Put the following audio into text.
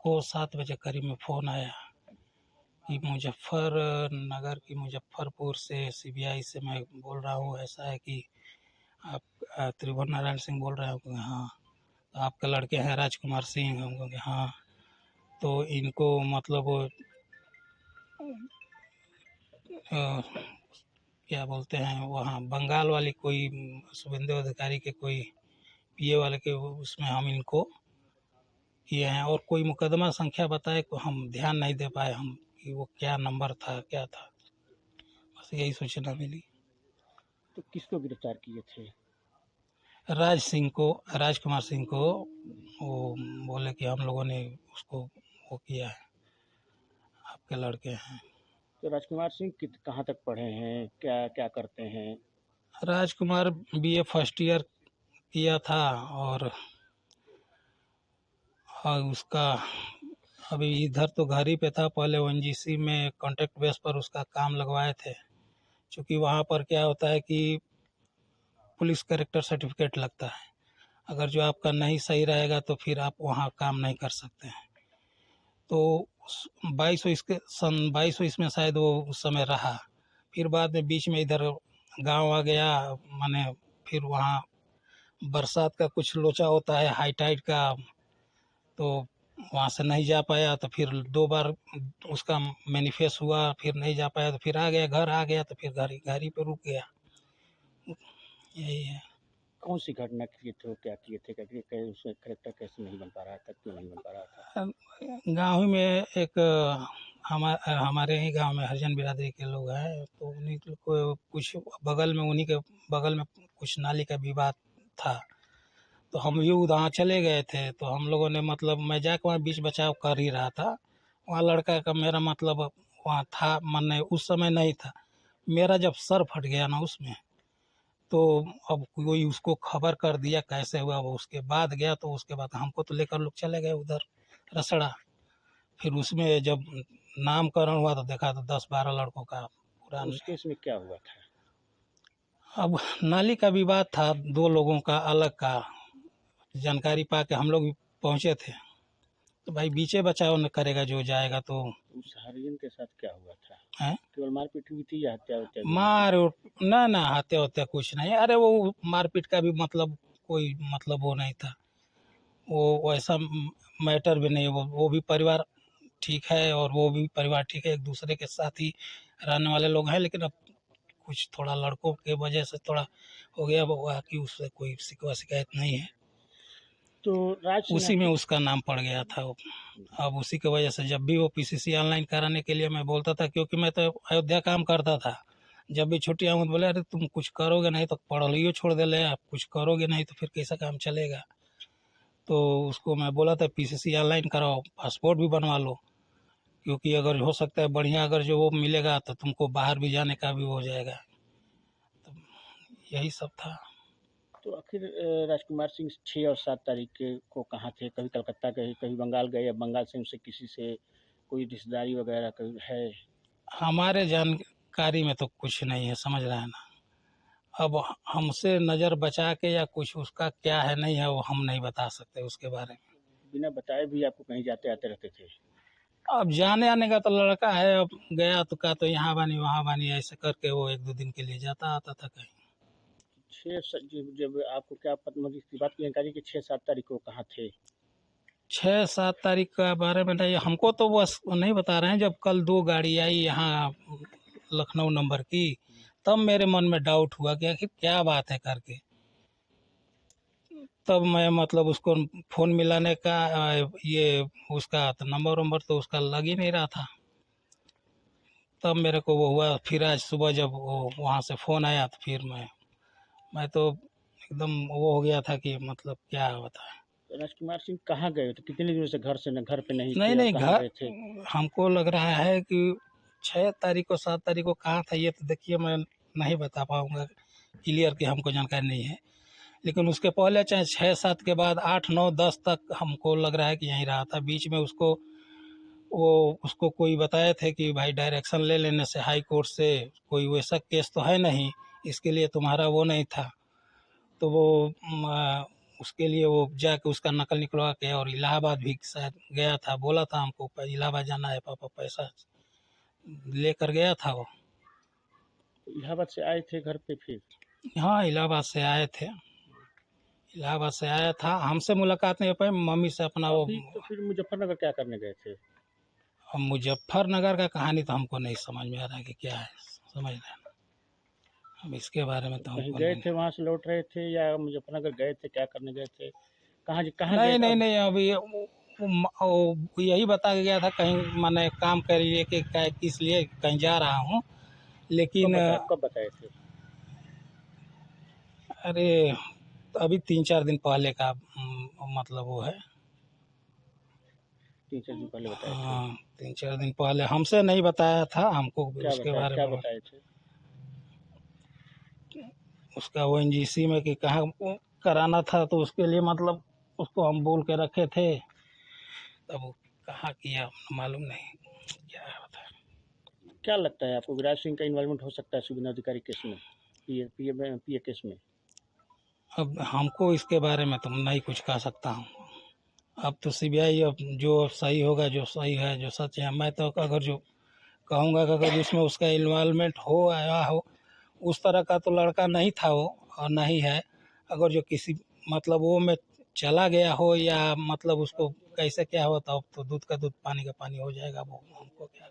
को 7 बजे करीब में फ़ोन आया कि मुजफ्फरनगर की मुजफ्फरपुर से सीबीआई से मैं बोल रहा हूँ, ऐसा है कि आप त्रिभुवन नारायण सिंह बोल रहे हो? हाँ। तो आपके लड़के हैं राजकुमार सिंह? हम कहेंगे हाँ। तो इनको मतलब क्या बोलते हैं, वहाँ बंगाल वाली कोई शुभेंदु अधिकारी के कोई पीए वाले के उसमें हम इनको किए हैं, और कोई मुकदमा संख्या बताए तो हम ध्यान नहीं दे पाए हम कि वो क्या नंबर था, क्या था, बस यही सूचना मिली। तो किसको गिरफ्तार किए थे? राजकुमार सिंह को। वो बोले कि हम लोगों ने उसको वो किया है, आपके लड़के हैं। तो राजकुमार सिंह कहाँ तक पढ़े हैं, क्या क्या करते हैं? राजकुमार बीए फर्स्ट ईयर किया था, और उसका अभी इधर तो घर ही पे था, पहले ओएनजीसी में कॉन्ट्रैक्ट बेस पर उसका काम लगवाए थे। क्योंकि वहाँ पर क्या होता है कि पुलिस कैरेक्टर सर्टिफिकेट लगता है, अगर जो आपका नहीं सही रहेगा तो फिर आप वहाँ काम नहीं कर सकते हैं। तो 2200 में शायद वो उस समय रहा, फिर बाद में बीच में इधर गांव आ गया, माने फिर वहाँ बरसात का कुछ लोचा होता है, हाई टाइड का, तो वहाँ से नहीं जा पाया। तो फिर 2 बार उसका मैनिफेस्ट हुआ, फिर नहीं जा पाया, तो फिर आ गया, घर आ गया, तो फिर घर ही पे रुक गया। यही है। कौन सी घटना किए थे, क्या किए थे, क्या उसमें करेक्टर कैसे नहीं बन पा रहा था, क्यों नहीं बन पा रहा था? गाँव में एक हमारे ही गांव में हरिजन बिरादरी के लोग हैं, तो उन्हीं को कुछ उन्हीं के बगल में कुछ नाली का विवाद था। तो हम ये वहाँ चले गए थे, तो हम लोगों ने मतलब मैं जाकर वहाँ बीच बचाव कर ही रहा था। वहाँ लड़का का मेरा मतलब वहाँ था, मैंने उस समय नहीं था। मेरा जब सर फट गया ना उसमें, तो अब कोई उसको खबर कर दिया कैसे हुआ, वो उसके बाद गया, तो उसके बाद हमको तो लेकर लोग चले गए उधर रसड़ा। फिर उसमें जब नामकरण हुआ तो देखा तो 10-12 लड़कों का पूरा। उस केस में क्या हुआ था? अब नाली का विवाद था, 2 लोगों का अलग का, जानकारी पा के हम लोग भी पहुंचे थे। तो भाई बीचे बचाव न करेगा जो जाएगा। तो उस हरिजन के साथ क्या हुआ था? है केवल मारपीट हुई थी या हत्या उत्या भी हुई थी? मार ना ना, हत्या होत्या कुछ नहीं। अरे वो मारपीट का भी मतलब कोई मतलब वो नहीं था, वो वैसा मैटर भी नहीं। वो भी परिवार ठीक है, और वो भी परिवार ठीक है, एक दूसरे के साथ ही रहने वाले लोग हैं। लेकिन अब कुछ थोड़ा लड़कों के वजह से थोड़ा हो गया, बाकी उससे कोई शिकवा शिकायत नहीं है। तो राज सिंह उसी में उसका नाम पड़ गया था। अब उसी की वजह से जब भी वो पीसीसी ऑनलाइन कराने के लिए मैं बोलता था, क्योंकि मैं तो अयोध्या काम करता था, जब भी छुट्टियां हों तो बोले अरे तुम कुछ करोगे नहीं तो पढ़ाइयो छोड़ दे ले, आप कुछ करोगे नहीं तो फिर कैसा काम चलेगा। तो उसको मैं बोला था पीसीसी ऑनलाइन कराओ, पासपोर्ट भी बनवा लो, क्योंकि अगर हो सकता है बढ़िया अगर जो वो मिलेगा तो तुमको बाहर भी जाने का भी हो जाएगा। तो यही सब था। तो आखिर राजकुमार सिंह 6 और 7 तारीख को कहाँ थे? कभी कलकत्ता गए, कभी बंगाल गए, या बंगाल से उनसे किसी से कोई रिश्तेदारी वगैरह कभी है? हमारे जानकारी में तो कुछ नहीं है, समझ रहे हैं ना। अब हमसे नज़र बचा के या कुछ उसका क्या है नहीं है वो हम नहीं बता सकते उसके बारे में। बिना बताए भी आपको कहीं जाते आते रहते थे? अब जाने आने का तो लड़का है, अब गया तो का तो यहाँ बानी वहाँ बानी ऐसे करके वो 1-2 दिन के लिए जाता आता था कहीं। जब आपको क्या मतलब इसकी बात की जानकारी कि 6-7 तारीख को कहाँ थे? 6-7 तारीख का बारे में नहीं हमको, तो बस नहीं बता रहे हैं। जब कल 2 गाड़ी आई यहाँ लखनऊ नंबर की, तब मेरे मन में डाउट हुआ कि आखिर क्या बात है करके। तब मैं मतलब उसको फ़ोन मिलाने का ये उसका तो नंबर तो उसका लग ही नहीं रहा था। तब मेरे को वो हुआ, फिर आज सुबह जब वो वहाँ से फ़ोन आया तो फिर मैं तो एकदम वो हो गया था कि मतलब क्या बताएं। तो राजकुमार सिंह कहाँ गए थे? कितने दिनों से घर पे नहीं नहीं थे, और नहीं, कहाँ घर गए थे? हमको लग रहा है कि 6 तारीख को 7 तारीख को कहाँ था ये तो देखिए मैं नहीं बता पाऊँगा क्लियर, कि हमको जानकारी नहीं है। लेकिन उसके पहले चाहे 6-7 के बाद 8-9-10 तक हमको लग रहा है कि यहीं रहा था। बीच में उसको कोई बताए थे कि भाई डायरेक्शन ले लेने से हाई कोर्ट से कोई वैसा केस तो है नहीं, इसके लिए तुम्हारा वो नहीं था। तो वो उसके लिए वो जाके उसका नकल निकलवा के और इलाहाबाद भी शायद गया था, बोला था हमको इलाहाबाद जाना है पापा, पैसा लेकर गया था वो। इलाहाबाद से आए थे घर पे फिर? हाँ, इलाहाबाद से आए थे, इलाहाबाद से आया था, हमसे मुलाकात नहीं हो पाई, मम्मी से अपना वो। अभी तो फिर मुजफ्फरनगर क्या करने गए थे? अब मुजफ्फरनगर का कहानी तो हमको नहीं समझ में आ रहा है कि क्या है, समझ रहे हैं ना, अब इसके बारे में तो कहीं हमको गए नहीं। थे, वहाँ से लौट रहे थे, या मुजफ्फरनगर गए थे, क्या करने गए थे, कहाँ कहाँ गए नहीं थे नहीं अब? नहीं, अभी वो यही बता के गया था कहीं मैंने काम कर लिए कि किस लिए कहीं जा रहा हूँ, लेकिन कब बताए थे? अरे अभी 3-4 दिन पहले का मतलब वो है। 3-4 दिन पहले बताए थे? हाँ, 3-4 दिन पहले, हमसे नहीं बताया था, हमको उसके बारे क्या में बताए थे? उसका ओएनजीसी में कि कहाँ वो कराना था, तो उसके लिए मतलब उसको हम बोल के रखे थे, तब वो कहाँ किया मालूम नहीं क्या है बता। क्या लगता है आपको, विराज सिंह का इन्वॉल्वमेंट हो सकता है शुभेंदु अधिकारी केस में, पीए केस में? अब हमको इसके बारे में तो नहीं कुछ कह सकता हूँ, अब तो सीबीआई, अब जो सही होगा, जो सही है, जो सच है, मैं तो अगर जो कहूँगा कि अगर जिसमें उसका इन्वॉल्वमेंट हो आया हो, उस तरह का तो लड़का नहीं था वो और नहीं है। अगर जो किसी मतलब वो में चला गया हो या मतलब उसको कैसे क्या हो, तब तो दूध का दूध पानी का पानी हो जाएगा, वो हमको क्या।